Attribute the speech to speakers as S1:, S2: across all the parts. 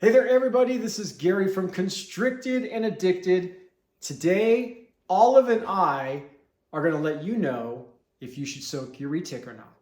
S1: Hey there, everybody. This is Gary from Constricted and Addicted. Today, Olive and I are going to let you know if you should soak your retic or not.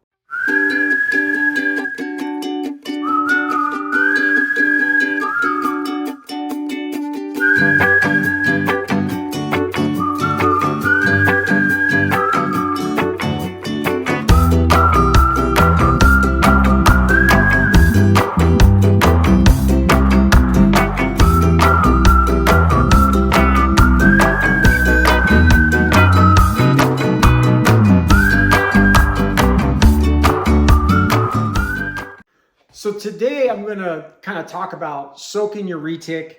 S1: So today I'm going to kind of talk about soaking your retic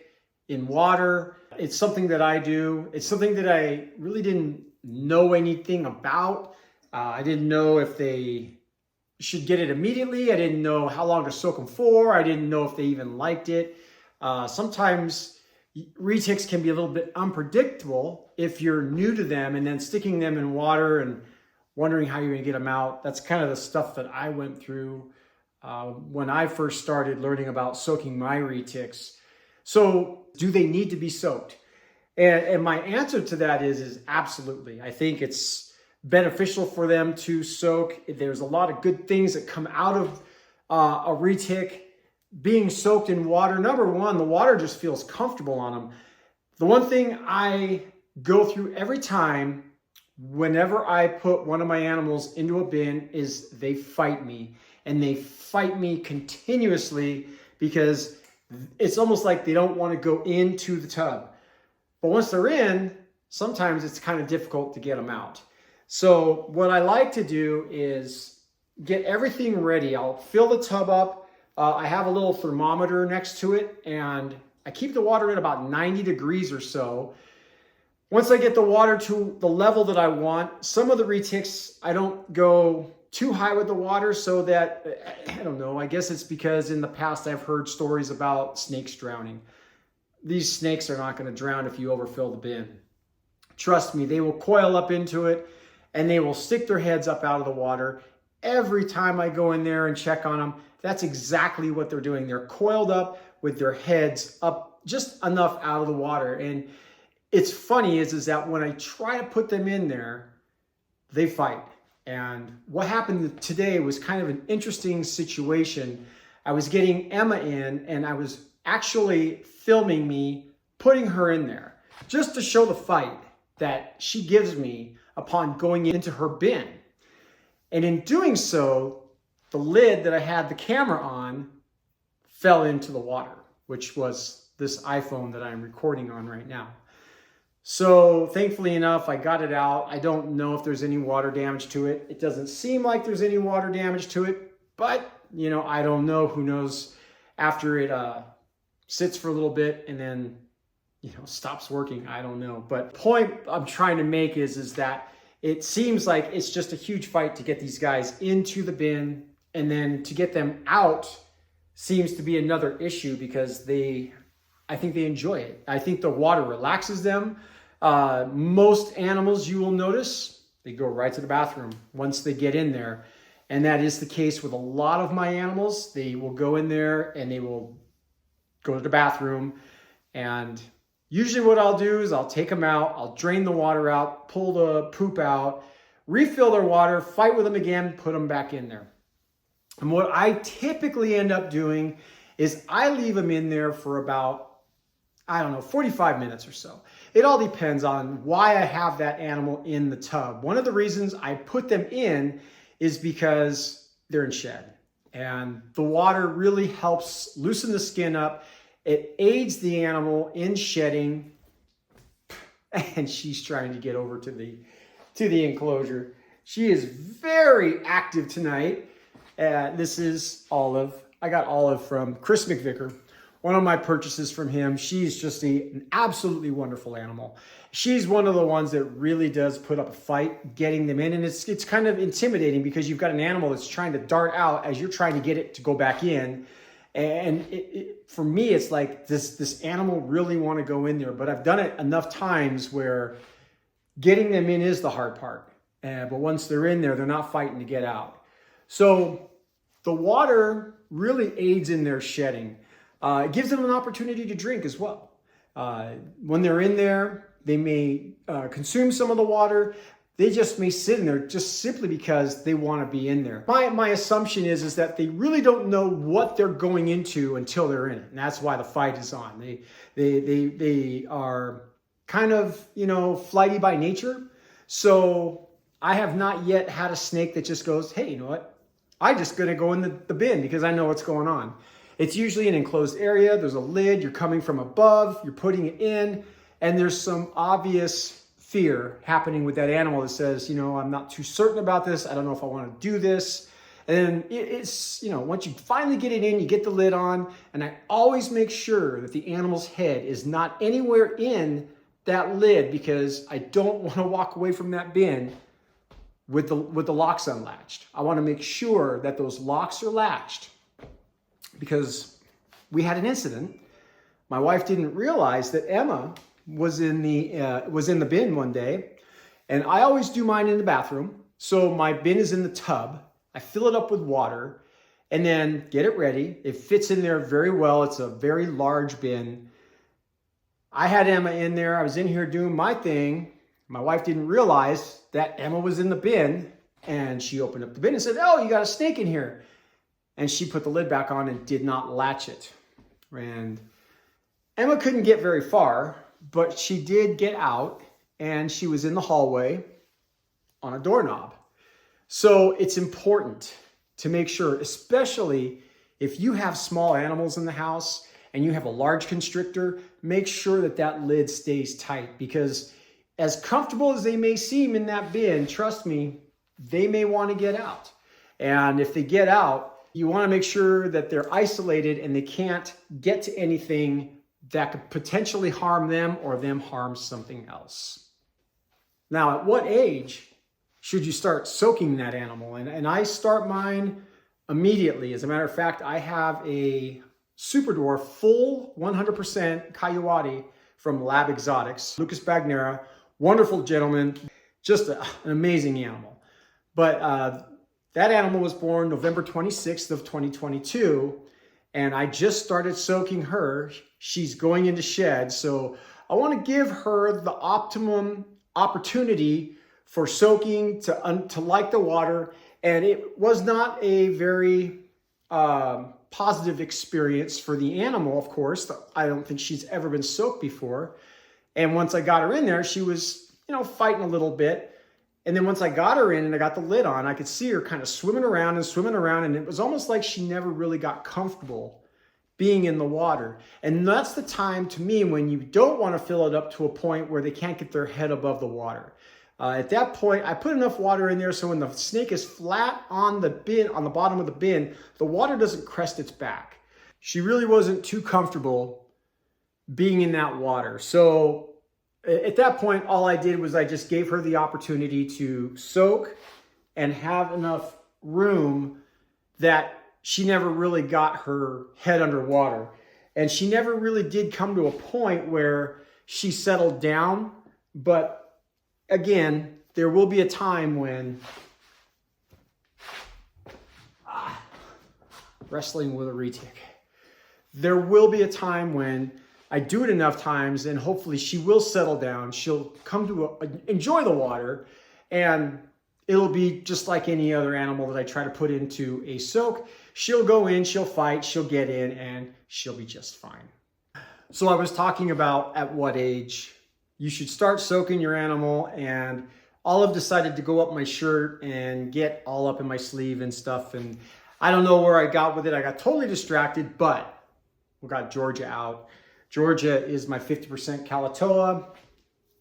S1: in water. It's something that I do. It's something that I really didn't know anything about. I didn't know if they should get it immediately. I didn't know how long to soak them for. I didn't know if they even liked it. Sometimes retics can be a little bit unpredictable if you're new to them, and then sticking them in water and wondering how you're going to get them out. That's kind of the stuff that I went through when I first started learning about soaking my retics. So do they need to be soaked? And my answer to that is absolutely. I think it's beneficial for them to soak. There's a lot of good things that come out of a retic being soaked in water. Number one, the water just feels comfortable on them. The one thing I go through every time whenever I put one of my animals into a bin is they fight me. And they fight me continuously because it's almost like they don't want to go into the tub. But once they're in, sometimes it's kind of difficult to get them out. So what I like to do is get everything ready. I'll fill the tub up. I have a little thermometer next to it, and I keep the water at about 90 degrees or so. Once I get the water to the level that I want, some of the retics, I don't go too high with the water so that, I don't know, I guess it's because in the past I've heard stories about snakes drowning. These snakes are not going to drown if you overfill the bin. Trust me, they will coil up into it and they will stick their heads up out of the water. Every time I go in there and check on them, that's exactly what they're doing. They're coiled up with their heads up just enough out of the water. And it's funny is that when I try to put them in there, they fight. And what happened today was kind of an interesting situation. I was getting Emma in, and I was actually filming me putting her in there just to show the fight that she gives me upon going into her bin. And in doing so, the lid that I had the camera on fell into the water, which was this iPhone that I'm recording on right now. So thankfully enough, I got it out. I don't know if there's any water damage to it. It doesn't seem like there's any water damage to it, but I don't know. Who knows after it sits for a little bit and then, stops working. I don't know. But the point I'm trying to make is that it seems like it's just a huge fight to get these guys into the bin, and then to get them out seems to be another issue because I think they enjoy it. I think the water relaxes them. Most animals, you will notice, they go right to the bathroom once they get in there. And that is the case with a lot of my animals. They will go in there and they will go to the bathroom. And usually what I'll do is I'll take them out, I'll drain the water out, pull the poop out, refill their water, fight with them again, put them back in there. And what I typically end up doing is I leave them in there for about 45 minutes or so. It all depends on why I have that animal in the tub. One of the reasons I put them in is because they're in shed. And the water really helps loosen the skin up. It aids the animal in shedding. And she's trying to get over to the enclosure. She is very active tonight. This is Olive. I got Olive from Chris McVicker. One of my purchases from him. She's just an absolutely wonderful animal. She's one of the ones that really does put up a fight getting them in. And it's kind of intimidating because you've got an animal that's trying to dart out as you're trying to get it to go back in. And for me, it's like this animal really want to go in there. But I've done it enough times where getting them in is the hard part. But once they're in there, they're not fighting to get out. So the water really aids in their shedding. It gives them an opportunity to drink as well. When they're in there, they may consume some of the water. They just may sit in there just simply because they want to be in there. My assumption is that they really don't know what they're going into until they're in it. And that's why the fight is on. They are kind of, flighty by nature. So I have not yet had a snake that just goes, hey, you know what? I'm just going to go in the bin because I know what's going on. It's usually an enclosed area. There's a lid. You're coming from above. You're putting it in. And there's some obvious fear happening with that animal that says, I'm not too certain about this. I don't know if I want to do this. And it's, once you finally get it in, you get the lid on. And I always make sure that the animal's head is not anywhere in that lid because I don't want to walk away from that bin with the locks unlatched. I want to make sure that those locks are latched because we had an incident. My wife didn't realize that Emma was in the bin one day, and I always do mine in the bathroom. So my bin is in the tub. I fill it up with water and then get it ready. It fits in there very well. It's a very large bin. I had Emma in there. I was in here doing my thing. My wife didn't realize that Emma was in the bin, and she opened up the bin and said, oh, you got a snake in here. And she put the lid back on and did not latch it. And Emma couldn't get very far, but she did get out, and she was in the hallway on a doorknob. So it's important to make sure, especially if you have small animals in the house and you have a large constrictor, make sure that that lid stays tight, because as comfortable as they may seem in that bin, trust me, they may want to get out. And if they get out, you want to make sure that they're isolated and they can't get to anything that could potentially harm them or them harm something else. Now, at what age should you start soaking that animal? And I start mine immediately. As a matter of fact, I have a Super Dwarf full 100% Coyote from Lab Exotics, Lucas Bagnera, wonderful gentleman, just an amazing animal. But that animal was born November 26th of 2022, and I just started soaking her. She's going into shed, so I want to give her the optimum opportunity for soaking, to like the water. And it was not a very positive experience for the animal, of course. I don't think she's ever been soaked before. And once I got her in there, she was, fighting a little bit. And then once I got her in and I got the lid on, I could see her kind of swimming around. And it was almost like she never really got comfortable being in the water. And that's the time, to me, when you don't want to fill it up to a point where they can't get their head above the water. At that point, I put enough water in there so when the snake is flat on the bin, on the bottom of the bin, the water doesn't crest its back. She really wasn't too comfortable being in that water. So at that point, all I did was I just gave her the opportunity to soak and have enough room that she never really got her head underwater. And she never really did come to a point where she settled down. But again, there will be a time when wrestling with a retic. There will be a time when I do it enough times and hopefully she will settle down. She'll come to enjoy the water, and it'll be just like any other animal that I try to put into a soak. She'll go in, she'll fight, she'll get in, and she'll be just fine. So I was talking about at what age you should start soaking your animal, and Olive decided to go up my shirt and get all up in my sleeve and stuff. And I don't know where I got with it. I got totally distracted, but we got Georgia out. Georgia is my 50% Kalatoa,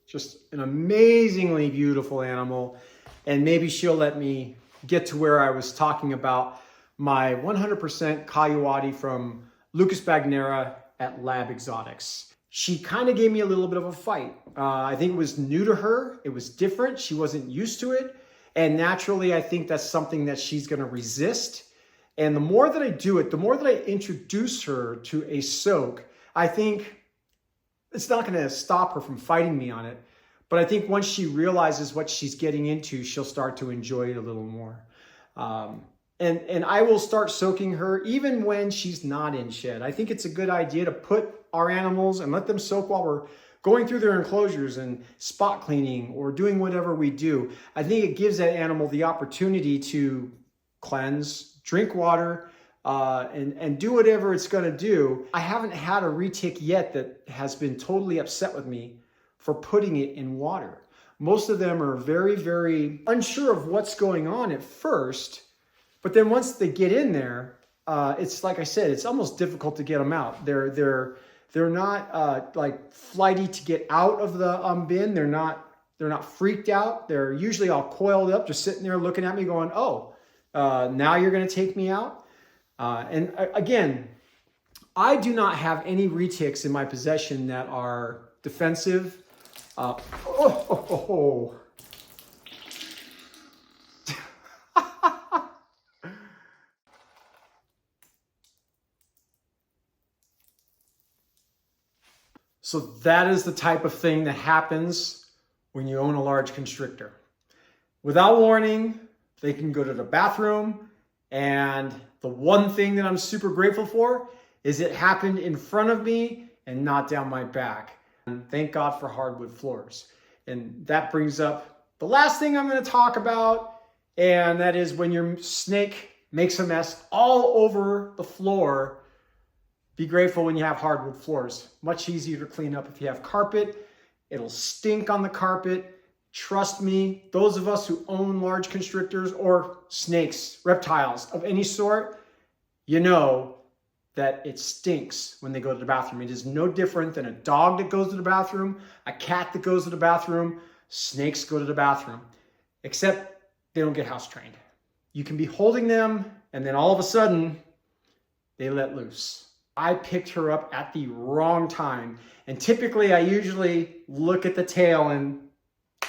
S1: just an amazingly beautiful animal. And maybe she'll let me get to where I was talking about my 100% Coyote from Lucas Bagnera at Lab Exotics. She kind of gave me a little bit of a fight. I think it was new to her. It was different. She wasn't used to it. And naturally, I think that's something that she's going to resist. And the more that I do it, the more that I introduce her to a soak, I think it's not going to stop her from fighting me on it. But I think once she realizes what she's getting into, she'll start to enjoy it a little more. And I will start soaking her even when she's not in shed. I think it's a good idea to put our animals and let them soak while we're going through their enclosures and spot cleaning or doing whatever we do. I think it gives that animal the opportunity to cleanse, drink water, and do whatever it's going to do. I haven't had a retic yet that has been totally upset with me for putting it in water. Most of them are very, very unsure of what's going on at first. But then once they get in there, it's like I said, it's almost difficult to get them out. They're not like flighty to get out of the bin. They're not freaked out. They're usually all coiled up, just sitting there looking at me going, oh, now you're going to take me out? And again, I do not have any retics in my possession that are defensive. So that is the type of thing that happens when you own a large constrictor. Without warning, they can go to the bathroom, and the one thing that I'm super grateful for is it happened in front of me and not down my back. And thank God for hardwood floors. And that brings up the last thing I'm going to talk about, and that is when your snake makes a mess all over the floor. Be grateful when you have hardwood floors. Much easier to clean up if you have carpet. It'll stink on the carpet. Trust me, those of us who own large constrictors or snakes, reptiles of any sort, you know that it stinks when they go to the bathroom. It is no different than a dog that goes to the bathroom, a cat that goes to the bathroom, snakes go to the bathroom, except they don't get house trained. You can be holding them and then all of a sudden they let loose. I picked her up at the wrong time. And typically I usually look at the tail and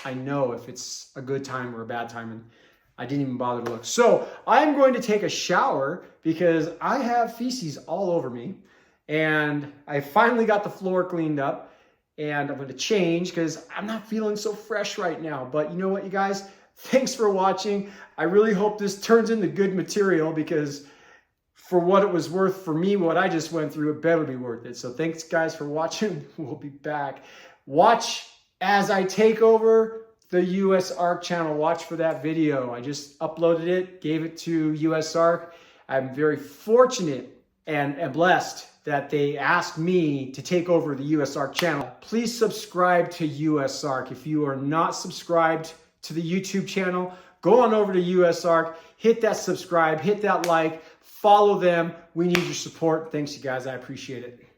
S1: I know if it's a good time or a bad time, and I didn't even bother to look. So I'm going to take a shower because I have feces all over me, and I finally got the floor cleaned up, and I'm going to change because I'm not feeling so fresh right now. But you know what, you guys? Thanks for watching. I really hope this turns into good material, because for what it was worth for me, what I just went through, it better be worth it. So thanks guys for watching. We'll be back. Watch as I take over the US Ark channel. Watch for that video. I just uploaded it, gave it to US Ark. I'm very fortunate and blessed that they asked me to take over the US Ark channel. Please subscribe to US Ark. If you are not subscribed to the YouTube channel, go on over to US Ark, hit that subscribe, hit that like, follow them. We need your support. Thanks, you guys. I appreciate it.